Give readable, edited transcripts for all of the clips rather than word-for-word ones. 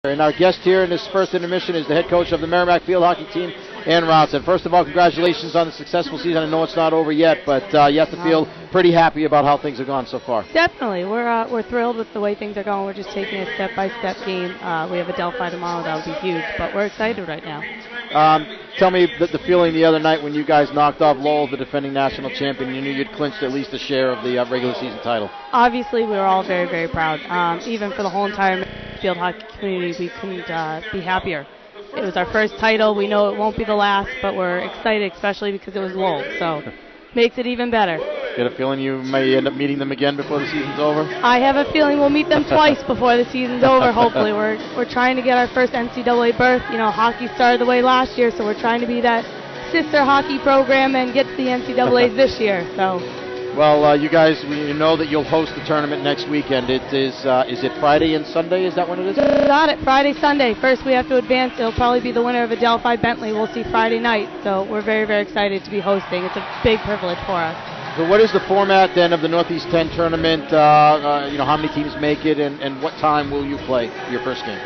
And our guest here in this first intermission is the head coach of the Merrimack field hockey team, Anne Rounce. And first of all, congratulations on the successful season. I know it's not over yet, but you have to feel pretty happy about how things have gone so far. Definitely. We're thrilled with the way things are going. We're just taking a step-by-step game. We have a Delphi tomorrow. That will be huge, but we're excited right now. Tell me the feeling the other night when you guys knocked off Lowell, the defending national champion. You knew you'd clinched at least a share of the regular season title. Obviously, we were all very, very proud. Even for the whole entire field hockey community, we couldn't be happier. It was our first title. We know it won't be the last, but we're excited, especially because it was Lowell. So makes it even better. Get a feeling you may end up meeting them again before the season's over? I have a feeling we'll meet them twice before the season's over, hopefully. We're trying to get our first NCAA berth. You know, hockey started the way last year, so we're trying to be that sister hockey program and get to the NCAAs this year. So. Well, you guys, we know that you'll host the tournament next weekend. Is it Friday and Sunday? Is that when it is? Got it, Friday, Sunday. First we have to advance. It'll probably be the winner of a Delphi Bentley. We'll see Friday night. So we're very, very excited to be hosting. It's a big privilege for us. So what is the format then of the Northeast 10 tournament? You know, how many teams make it, and what time will you play your first game?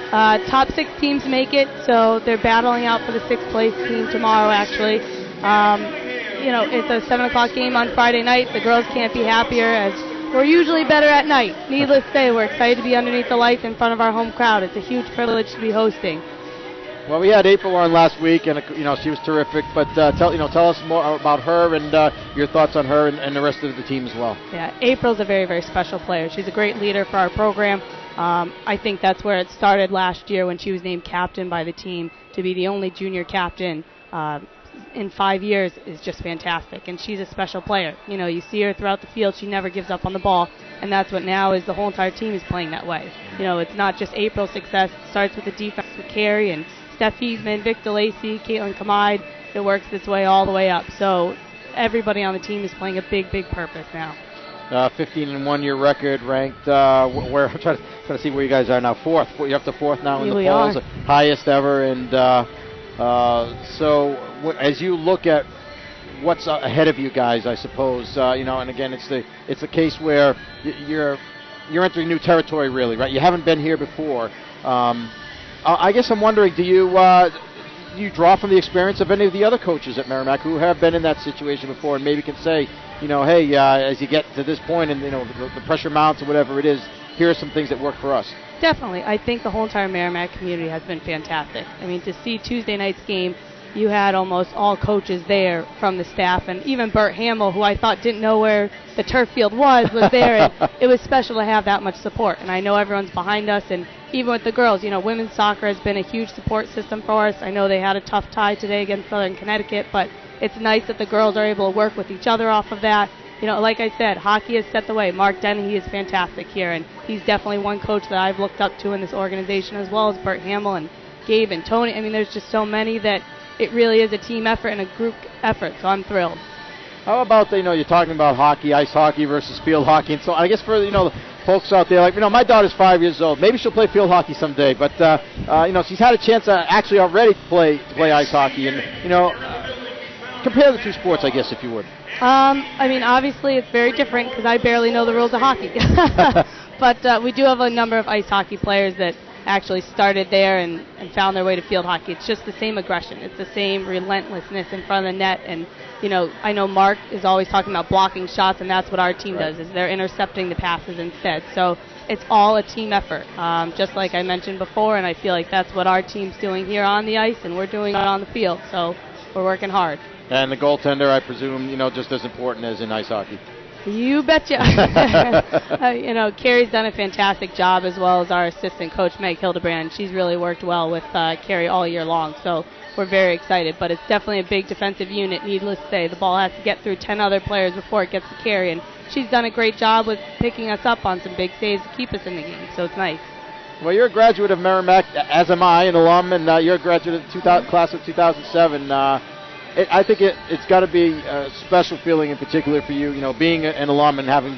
Top 6 teams make it, so they're battling out for the 6th place team tomorrow, actually. You know, it's a 7 o'clock game on Friday night. The girls can't be happier, as we're usually better at night. Needless to say, we're excited to be underneath the lights in front of our home crowd. It's a huge privilege to be hosting. Well, we had April on last week, and you know, she was terrific. But tell us more about her and your thoughts on her and the rest of the team as well. Yeah, April's a very, very special player. She's a great leader for our program. I think that's where it started last year when she was named captain by the team. To be the only junior captain in 5 years is just fantastic, and she's a special player. You know, you see her throughout the field. She never gives up on the ball, and that's what now is the whole entire team is playing that way. You know, it's not just April's success. It starts with the defense with Carrie and Steph Heisman, Victor Lacey, Caitlin Kamide. It works its way all the way up. So everybody on the team is playing a big, big purpose now. 15-1 year record, ranked. Where I'm trying to see where you guys are now. Fourth. You're up to fourth now in the polls, highest ever. And so as you look at what's ahead of you guys, I suppose you know. And again, it's a case where you're entering new territory, really, right? You haven't been here before. I guess I'm wondering, do you draw from the experience of any of the other coaches at Merrimack who have been in that situation before and maybe can say, you know, hey, as you get to this point and, you know, the pressure mounts or whatever it is, here are some things that work for us? Definitely. I think the whole entire Merrimack community has been fantastic. I mean, to see Tuesday night's game, you had almost all coaches there from the staff, and even Bert Hamill, who I thought didn't know where the turf field was there, and it was special to have that much support. And I know everyone's behind us, and even with the girls, you know, women's soccer has been a huge support system for us. I know they had a tough tie today against Southern Connecticut, but it's nice that the girls are able to work with each other off of that. You know, like I said, hockey has set the way. Mark Dennehy is fantastic here, and he's definitely one coach that I've looked up to in this organization, as well as Bert Hamill and Gabe and Tony. I mean, there's just so many that it really is a team effort and a group effort, so I'm thrilled. How about, you know, you're talking about hockey, ice hockey versus field hockey, and so I guess for, you know, the folks out there, like, you know, my daughter's 5 years old. Maybe she'll play field hockey someday, but, you know, she's had a chance to actually already play ice hockey, and, you know, compare the two sports, I guess, if you would. I mean, obviously it's very different because I barely know the rules of hockey. But we do have a number of ice hockey players that actually started there and found their way to field hockey. It's just the same aggression. It's the same relentlessness in front of the net. And, you know, I know Mark is always talking about blocking shots, and that's what our team does, is they're intercepting the passes instead. So it's all a team effort, just like I mentioned before, and I feel like that's what our team's doing here on the ice, and we're doing it on the field. So we're working hard. And the goaltender, I presume, you know, just as important as in ice hockey. You betcha. You know, Carrie's done a fantastic job, as well as our assistant coach, Meg Hildebrand. She's really worked well with Carrie all year long, so we're very excited. But it's definitely a big defensive unit. Needless to say, the ball has to get through 10 other players before it gets to Carrie, and she's done a great job with picking us up on some big saves to keep us in the game, so it's nice. Well, you're a graduate of Merrimack, as am I, an alum, and you're a graduate of the class of 2007. I think it's got to be a special feeling in particular for you, you know, being an alum and having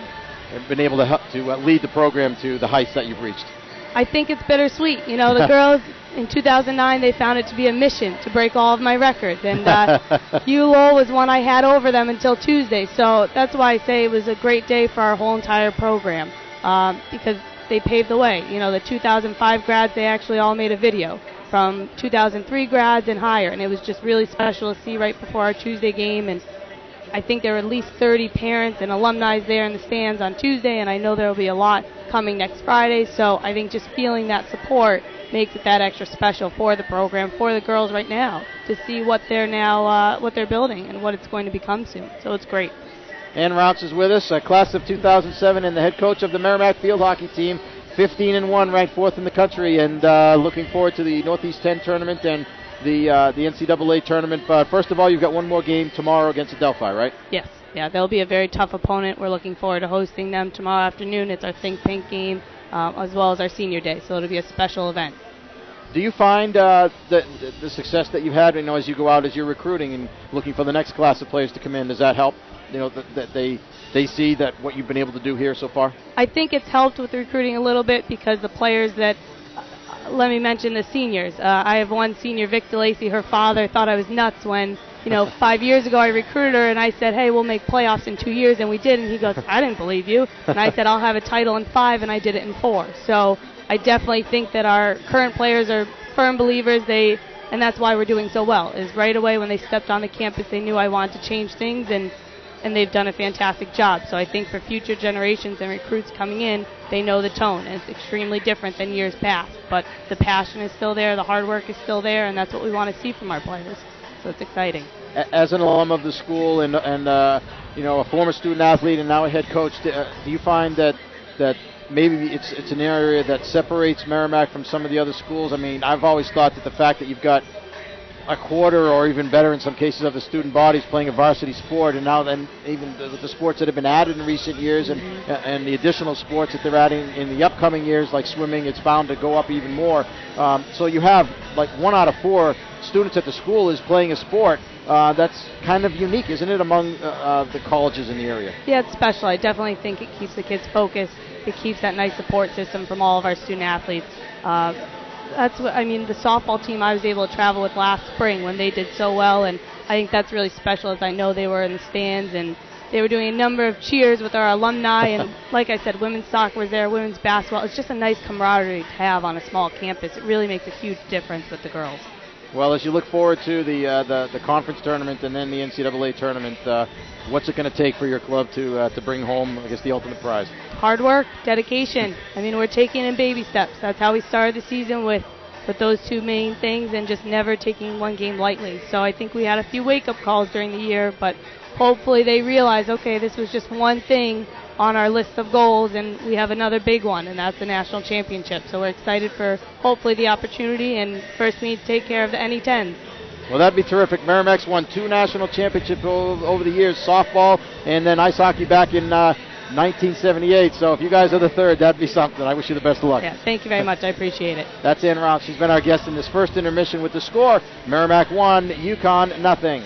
been able to help to lead the program to the heights that you've reached. I think it's bittersweet. You know, the girls in 2009, they found it to be a mission to break all of my records, and ULOL was one I had over them until Tuesday. So that's why I say it was a great day for our whole entire program, because they paved the way. You know, the 2005 grads, they actually all made a video from 2003 grads and higher, and it was just really special to see right before our Tuesday game. And I think there were at least 30 parents and alumni there in the stands on Tuesday, and I know there will be a lot coming next Friday. So I think just feeling that support makes it that extra special for the program, for the girls right now, to see what they're now, what they're building and what it's going to become soon. So it's great. Anne Rounce is with us, a class of 2007 and the head coach of the Merrimack field hockey team, 15-1, ranked 4th in the country, and looking forward to the Northeast 10 tournament and the NCAA tournament. But first of all, you've got one more game tomorrow against Adelphi, right? Yes. Yeah, they'll be a very tough opponent. We're looking forward to hosting them tomorrow afternoon. It's our Think Pink game, as well as our senior day, so it'll be a special event. Do you find the success that you've had, as you go out, as you're recruiting and looking for the next class of players to come in, does that help? That they see that what you've been able to do here so far? I think it's helped with recruiting a little bit because the players that, let me mention the seniors. I have one senior, Vic DeLacy. Her father thought I was nuts when, 5 years ago I recruited her and I said, hey, we'll make playoffs in 2 years, and we did. And he goes, I didn't believe you. And I said, I'll have a title in 5, and I did it in 4. So I definitely think that our current players are firm believers. And that's why we're doing so well, is right away when they stepped on the campus, they knew I wanted to change things, and they've done a fantastic job. So I think for future generations and recruits coming in, they know the tone, and it's extremely different than years past. But the passion is still there, the hard work is still there, and that's what we want to see from our players. So it's exciting. As an alum of the school and a former student athlete and now a head coach, do you find that maybe it's an area that separates Merrimack from some of the other schools? I mean, I've always thought that the fact that you've got a quarter or even better in some cases of the student bodies playing a varsity sport, and now then even the sports that have been added in recent years, and the additional sports that they're adding in the upcoming years like swimming, it's bound to go up even more. So you have like 1 out of 4 students at the school is playing a sport. That's kind of unique, isn't it, among the colleges in the area? Yeah, it's special. I definitely think it keeps the kids focused. It keeps that nice support system from all of our student athletes. That's what the softball team I was able to travel with last spring when they did so well, and I think that's really special, as I know they were in the stands and they were doing a number of cheers with our alumni, and like I said, women's soccer was there, women's basketball. It's just a nice camaraderie to have on a small campus. It really makes a huge difference with the girls. Well, as you look forward to the conference tournament and then the NCAA tournament, what's it going to take for your club to bring home, I guess, the ultimate prize? Hard work, dedication. We're taking in baby steps. That's how we started the season with those 2 main things, and just never taking one game lightly. So I think we had a few wake-up calls during the year, but hopefully they realize, okay, this was just one thing on our list of goals, and we have another big one, and that's the national championship. So we're excited for hopefully the opportunity, and first we need to take care of the NE10s. Well, that'd be terrific. Merrimack's won 2 national championships over the years, softball and then ice hockey back in 1978. So if you guys are the 3rd, that'd be something. I wish you the best of luck. Yeah, thank you very much. I appreciate it. That's Anne Rounce. She's been our guest in this first intermission with the score. Merrimack 1, UConn 0.